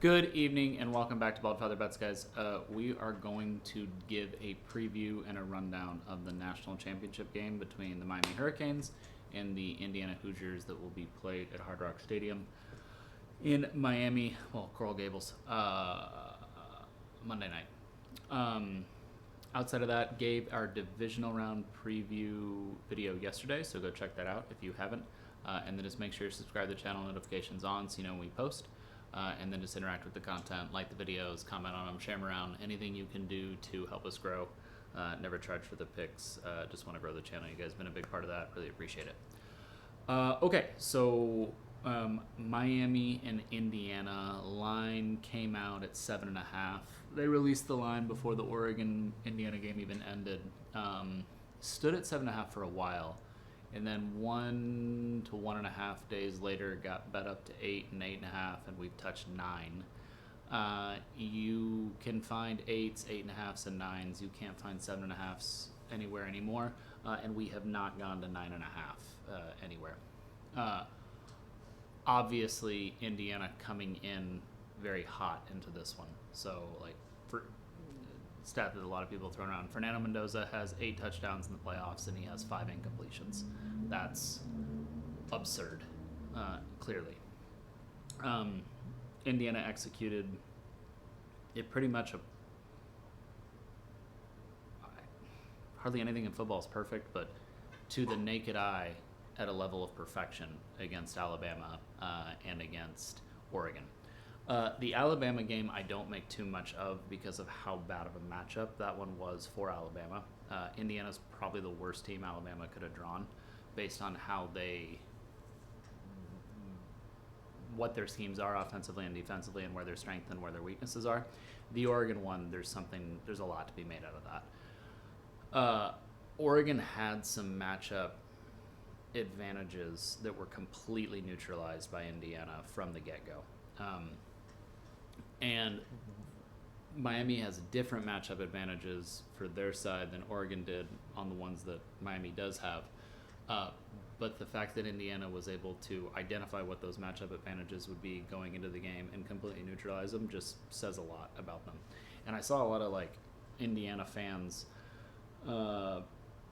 Good evening and welcome back to Bald Feather Bets, guys. We are going to give a preview and a rundown of the national championship game between the Miami Hurricanes and the Indiana Hoosiers that will be played at Hard Rock Stadium in Miami, Coral Gables, Monday night. Outside of that, gave our divisional round preview video yesterday, so go check that out if you haven't. And then just make sure you subscribe to the channel, notifications on so you know when we post. And then just interact with the content, like the videos, comment on them, share them around. Anything you can do to help us grow. Never charge for the picks. Just want to grow the channel. You guys have been a big part of that. Really appreciate it. Okay, so Miami and Indiana line came out at 7.5. They released the line before the Oregon-Indiana game even ended. Stood at 7.5 for a while. And then 1 to 1.5 days later, got bet up to 8 and 8.5, and we've touched 9. You can find 8s, 8.5s, and 9s. You can't find 7.5s anywhere anymore, and we have not gone to 9.5 anywhere. Obviously, Indiana coming in very hot into this one. So, for stat that a lot of people throw around. Fernando Mendoza has 8 touchdowns in the playoffs, and he has 5 incompletions. That's absurd, clearly. Indiana executed it pretty much. Hardly anything in football is perfect, but to the naked eye, at a level of perfection against Alabama and against Oregon. The Alabama game I don't make too much of because of how bad of a matchup that one was for Alabama. Indiana's probably the worst team Alabama could have drawn based on what their schemes are offensively and defensively and where their strengths and where their weaknesses are. The Oregon one, there's a lot to be made out of that. Oregon had some matchup advantages that were completely neutralized by Indiana from the get-go. And Miami has different matchup advantages for their side than Oregon did on the ones that Miami does have. But the fact that Indiana was able to identify what those matchup advantages would be going into the game and completely neutralize them just says a lot about them. And I saw a lot of Indiana fans, doing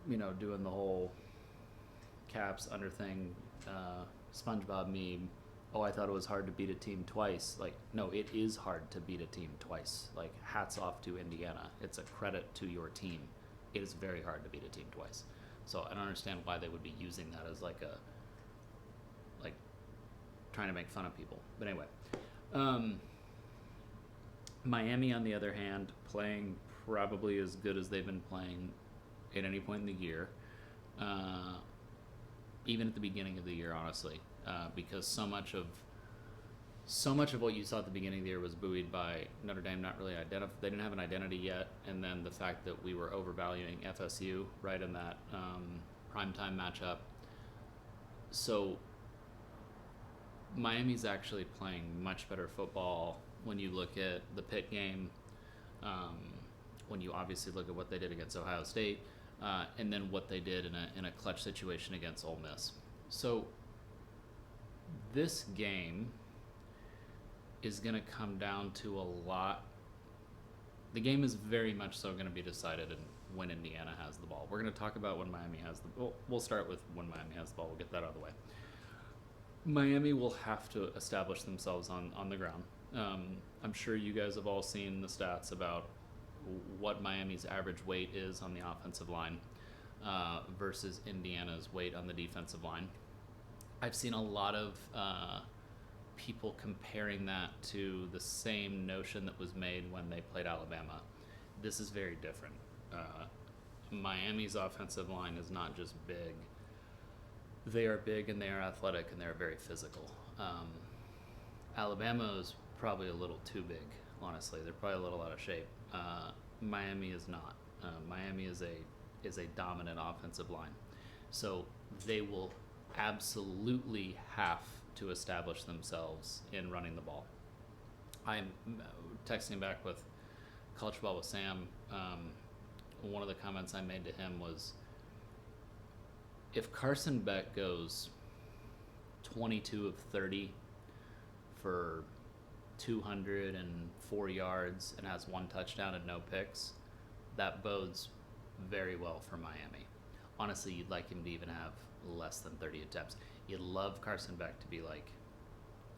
the whole caps under thing, SpongeBob meme. Oh, I thought it was hard to beat a team twice. No, it is hard to beat a team twice. Hats off to Indiana. It's a credit to your team. It is very hard to beat a team twice. So I don't understand why they would be using that as trying to make fun of people. But anyway, Miami, on the other hand, playing probably as good as they've been playing at any point in the year. Even at the beginning of the year, honestly. Because so much of what you saw at the beginning of the year was buoyed by Notre Dame not really they didn't have an identity yet, and then the fact that we were overvaluing FSU right in that primetime matchup. So Miami's actually playing much better football when you look at the Pitt game, when you obviously look at what they did against Ohio State, and then what they did in a clutch situation against Ole Miss. So this game is going to come down to a lot. The game is very much so going to be decided when Indiana has the ball. We're going to talk about when Miami has the ball. We'll start with when Miami has the ball. We'll get that out of the way. Miami will have to establish themselves on the ground. I'm sure you guys have all seen the stats about what Miami's average weight is on the offensive line versus Indiana's weight on the defensive line. I've seen a lot of people comparing that to the same notion that was made when they played Alabama. This is very different. Miami's offensive line is not just big. They are big and they are athletic and they are very physical. Alabama is probably a little too big, honestly. They're probably a little out of shape. Miami is not. Miami is a dominant offensive line. So they will absolutely have to establish themselves in running the ball. I'm texting back with College Football with Sam. One of the comments I made to him was, if Carson Beck goes 22 of 30 for 204 yards and has 1 touchdown and no picks, that bodes very well for Miami. Honestly, you'd like him to even have less than 30 attempts. You'd love Carson Beck to be like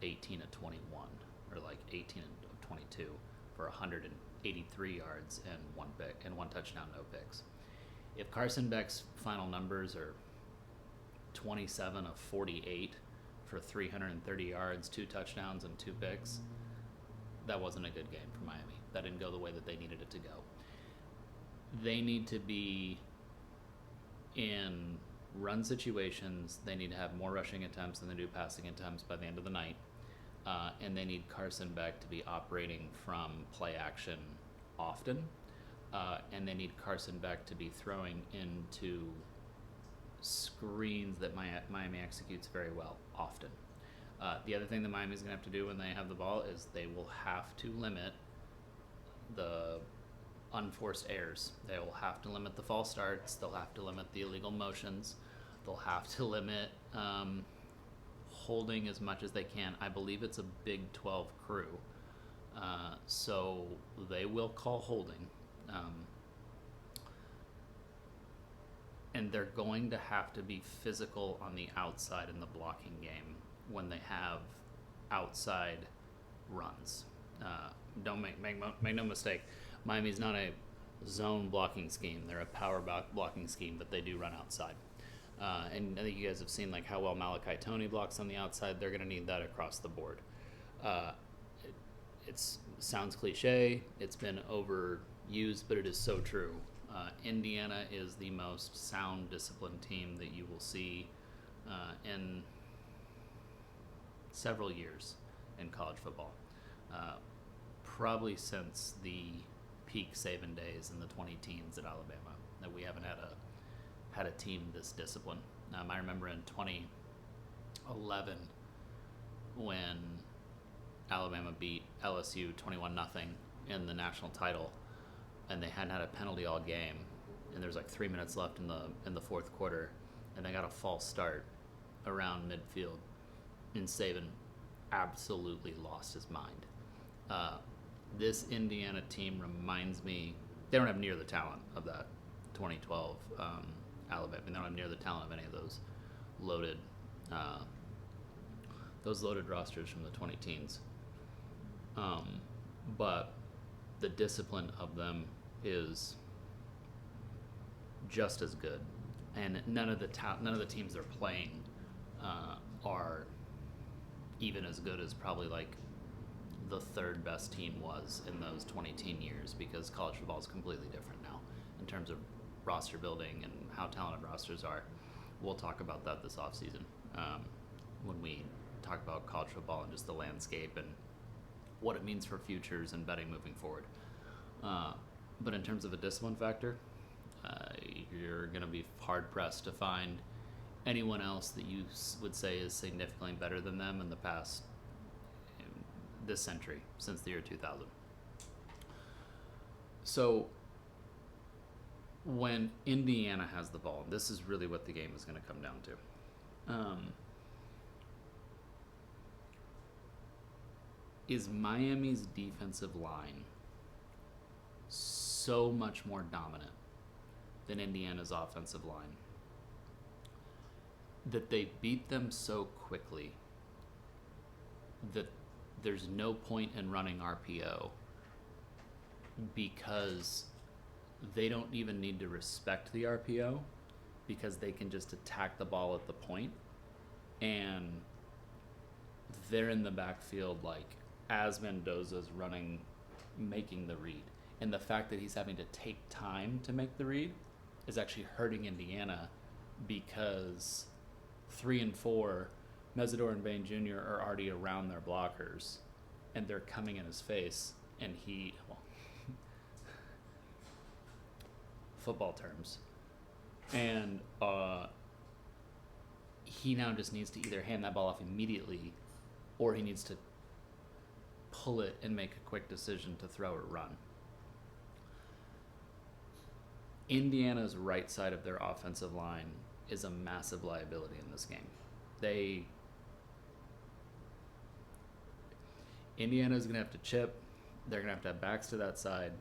18 of 21 or like 18 of 22 for 183 yards and 1 pick and 1 touchdown, no picks. If Carson Beck's final numbers are 27 of 48 for 330 yards, 2 touchdowns, and 2 picks, that wasn't a good game for Miami. That didn't go the way that they needed it to go. They need to be in run situations. They need to have more rushing attempts than they do passing attempts by the end of the night. And they need Carson Beck to be operating from play action often. And they need Carson Beck to be throwing into screens that Miami executes very well often. The other thing that Miami's going to have to do when they have the ball is they will have to limit the unforced errors. They will have to limit the false starts. They'll have to limit the illegal motions. They'll have to limit holding as much as they can. I believe it's a Big 12 crew, so they will call holding. And they're going to have to be physical on the outside in the blocking game when they have outside runs. Don't make no mistake. Miami's not a zone blocking scheme. They're a power blocking scheme, but they do run outside. And I think you guys have seen like how well Malachi Toney blocks on the outside. They're going to need that across the board. It sounds cliche. It's been overused, but it is so true. Indiana is the most sound, disciplined team that you will see in several years in college football. Probably since the peak Saban days in the 2010s at Alabama, that we haven't had a team this disciplined. I remember in 2011 when Alabama beat LSU 21-0 in the national title, and they hadn't had a penalty all game, and there was like 3 minutes left in the fourth quarter, and they got a false start around midfield, and Saban absolutely lost his mind. This Indiana team reminds me, they don't have near the talent of that 2012 Alabama. They don't have near the talent of any of those loaded rosters from the 2010s. But the discipline of them is just as good, and none of the teams they're playing are even as good as probably like the third best team was in those 2010 years, because college football is completely different now in terms of roster building and how talented rosters are. We'll talk about that this offseason when we talk about college football and just the landscape and what it means for futures and betting moving forward. But in terms of a discipline factor, you're going to be hard-pressed to find anyone else that you would say is significantly better than them in the past, this century, since the year 2000. So when Indiana has the ball, this is really what the game is going to come down to. Is Miami's defensive line so much more dominant than Indiana's offensive line that they beat them so quickly that there's no point in running RPO, because they don't even need to respect the RPO, because they can just attack the ball at the point, and they're in the backfield like as Mendoza's running, making the read. And the fact that he's having to take time to make the read is actually hurting Indiana, because 3 and 4, Mesidor and Bain Jr. are already around their blockers, and they're coming in his face, and football terms, and he now just needs to either hand that ball off immediately, or he needs to pull it and make a quick decision to throw or run. Indiana's right side of their offensive line is a massive liability in this game. Indiana's going to have to chip. They're going to have backs to that side.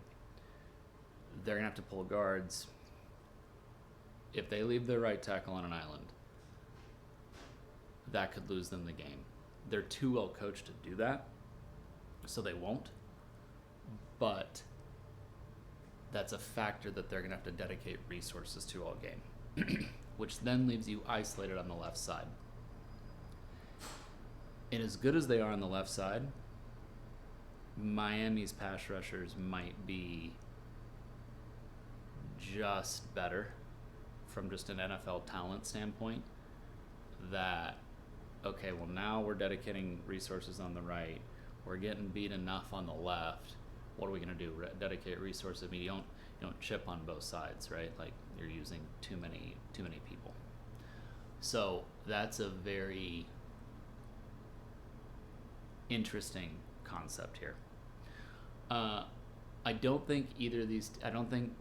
They're going to have to pull guards. If they leave their right tackle on an island, that could lose them the game. They're too well coached to do that, so they won't. But that's a factor that they're going to have to dedicate resources to all game, which then leaves you isolated on the left side. And as good as they are on the left side, Miami's pass rushers might be just better from just an NFL talent standpoint. That, okay, well, now we're dedicating resources on the right. We're getting beat enough on the left. What are we going to do? Dedicate resources. I mean, you don't chip on both sides, right? Like, you're using too many people. So that's a very interesting concept here. I don't think I don't think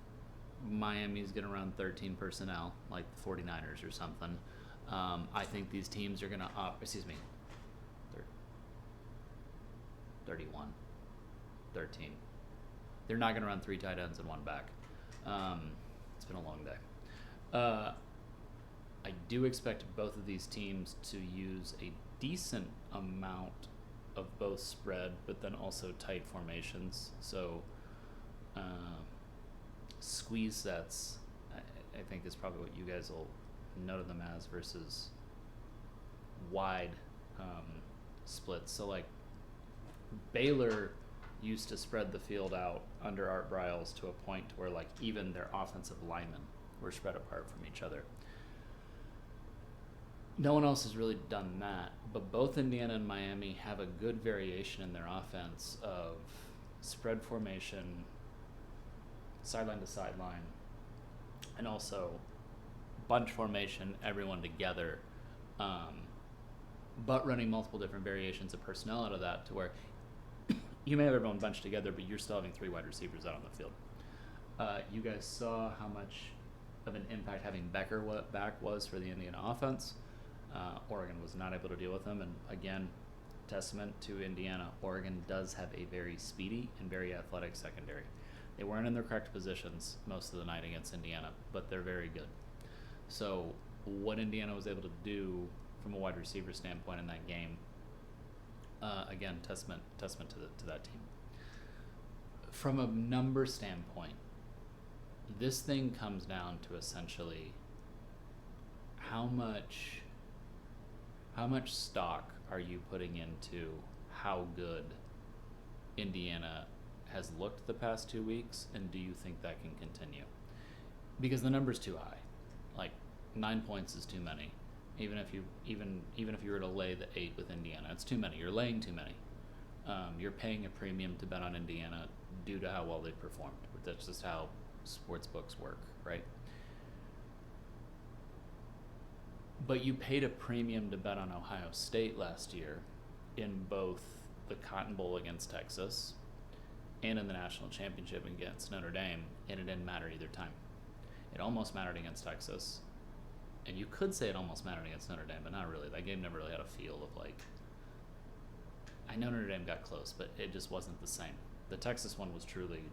Miami's going to run 13 personnel like the 49ers or something. I think these teams are going to 13. They're not going to run 3 tight ends and 1 back. It's been a long day. I do expect both of these teams to use a decent amount of both spread, but then also tight formations. So squeeze sets, I think, is probably what you guys will know them as, versus wide splits. So like Baylor used to spread the field out under Art Briles to a point where like even their offensive linemen were spread apart from each other. No one else has really done that, but both Indiana and Miami have a good variation in their offense of spread formation, sideline to sideline, and also bunch formation, everyone together, but running multiple different variations of personnel out of that, to where you may have everyone bunched together, but you're still having 3 wide receivers out on the field. You guys saw how much of an impact having Becker back was for the Indiana offense. Oregon was not able to deal with them, and again, testament to Indiana. Oregon does have a very speedy and very athletic secondary. They weren't in their correct positions most of the night against Indiana, but they're very good. So what Indiana was able to do from a wide receiver standpoint in that game, again, testament to that team. From a number standpoint, this thing comes down to essentially how much stock are you putting into how good Indiana has looked the past 2 weeks, and do you think that can continue? Because the number's too high. Like 9 points is too many. Even if you were to lay the 8 with Indiana, it's too many. You're laying too many. You're paying a premium to bet on Indiana due to how well they performed. But that's just how sports books work, right? But you paid a premium to bet on Ohio State last year in both the Cotton Bowl against Texas and in the national championship against Notre Dame, and it didn't matter either time. It almost mattered against Texas, and you could say it almost mattered against Notre Dame, but not really. That game never really had a feel of like, I know Notre Dame got close, but it just wasn't the same. The Texas one was truly,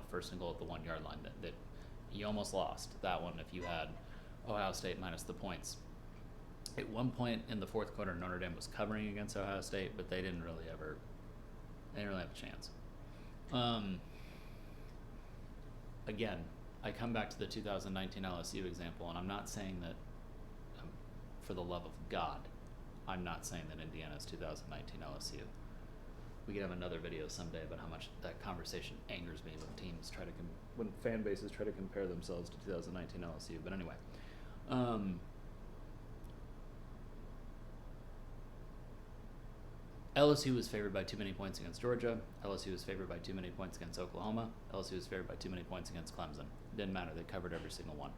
first and goal at the 1 yard line that you almost lost that one if you had Ohio State minus the points. At one point in the fourth quarter, Notre Dame was covering against Ohio State, but they didn't really have a chance. Again, I come back to the 2019 LSU example, and I'm not saying that, for the love of God, I'm not saying that Indiana's 2019 LSU. We could have another video someday about how much that conversation angers me when fan bases try to compare themselves to 2019 LSU. But anyway, LSU was favored by too many points against Georgia. LSU was favored by too many points against Oklahoma. LSU was favored by too many points against Clemson. Didn't matter. They covered every single one.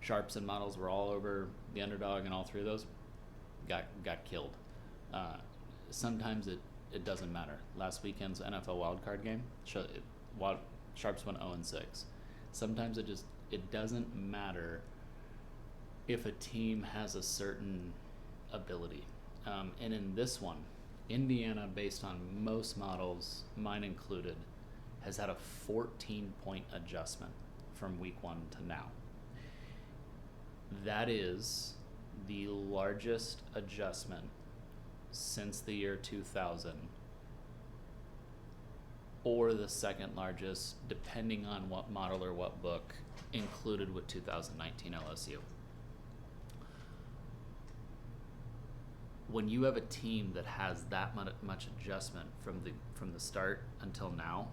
Sharps and models were all over the underdog, and all 3 of those got killed. Sometimes it doesn't matter. Last weekend's NFL wildcard game, Sharps went 0-6. Sometimes it doesn't matter if a team has a certain ability. And in this one, Indiana, based on most models, mine included, has had a 14-point adjustment from week 1 to now. That is the largest adjustment since the year 2000, or the second largest, depending on what model or what book, included with 2019 LSU. When you have a team that has that much adjustment from the start until now,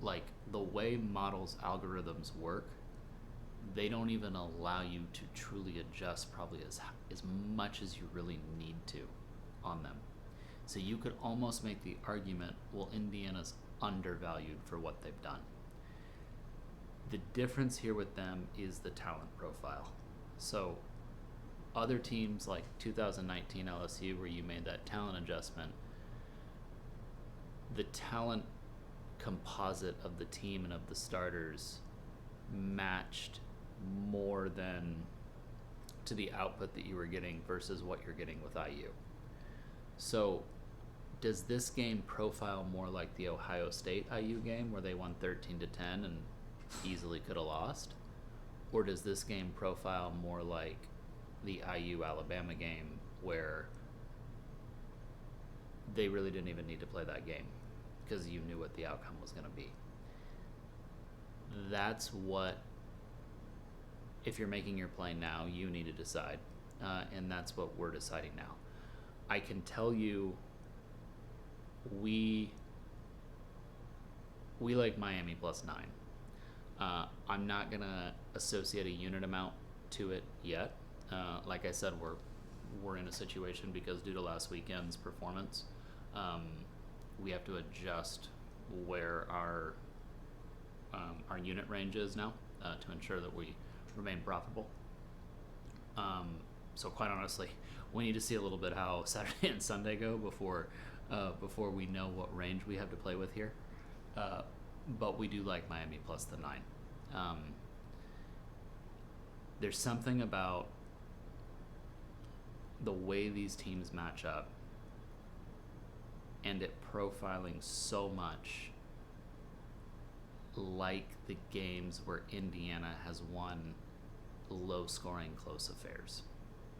like the way models algorithms work, they don't even allow you to truly adjust probably as much as you really need to on them. So you could almost make the argument, well, Indiana's undervalued for what they've done. The difference here with them is the talent profile. So other teams like 2019 LSU, where you made that talent adjustment, the talent composite of the team and of the starters matched more than to the output that you were getting versus what you're getting with IU. So does this game profile more like the Ohio State IU game where they won 13-10 and easily could have lost? Or does this game profile more like the IU Alabama game where they really didn't even need to play that game because you knew what the outcome was going to be? That's what, if you're making your play now, you need to decide. And that's what we're deciding now. I can tell you we like Miami +9. I'm not going to associate a unit amount to it yet. Like I said, we're in a situation because due to last weekend's performance, we have to adjust where our unit range is now to ensure that we remain profitable. So quite honestly, we need to see a little bit how Saturday and Sunday go before we know what range we have to play with here. But we do like Miami plus the 9. There's something about the way these teams match up and it profiling so much like the games where Indiana has won low-scoring, close affairs.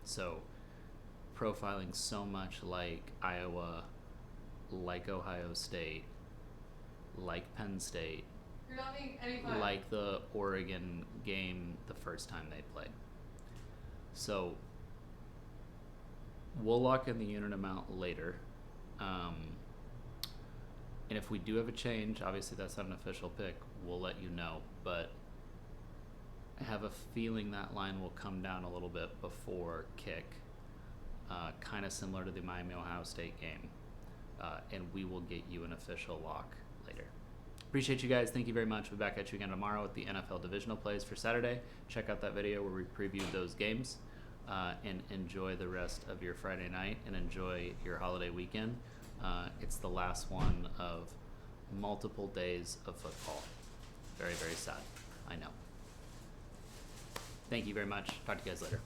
So profiling so much like Iowa, like Ohio State, like Penn State, like the Oregon game the first time they played. So we'll lock in the unit amount later. And if we do have a change, obviously that's not an official pick, we'll let you know. But I have a feeling that line will come down a little bit before kick, kind of similar to the Miami-Ohio State game. And we will get you an official lock later. Appreciate you guys. Thank you very much. We'll be back at you again tomorrow with the NFL divisional plays for Saturday. Check out that video where we previewed those games. And enjoy the rest of your Friday night and enjoy your holiday weekend. It's the last one of multiple days of football. Very, very sad. I know. Thank you very much. Talk to you guys later.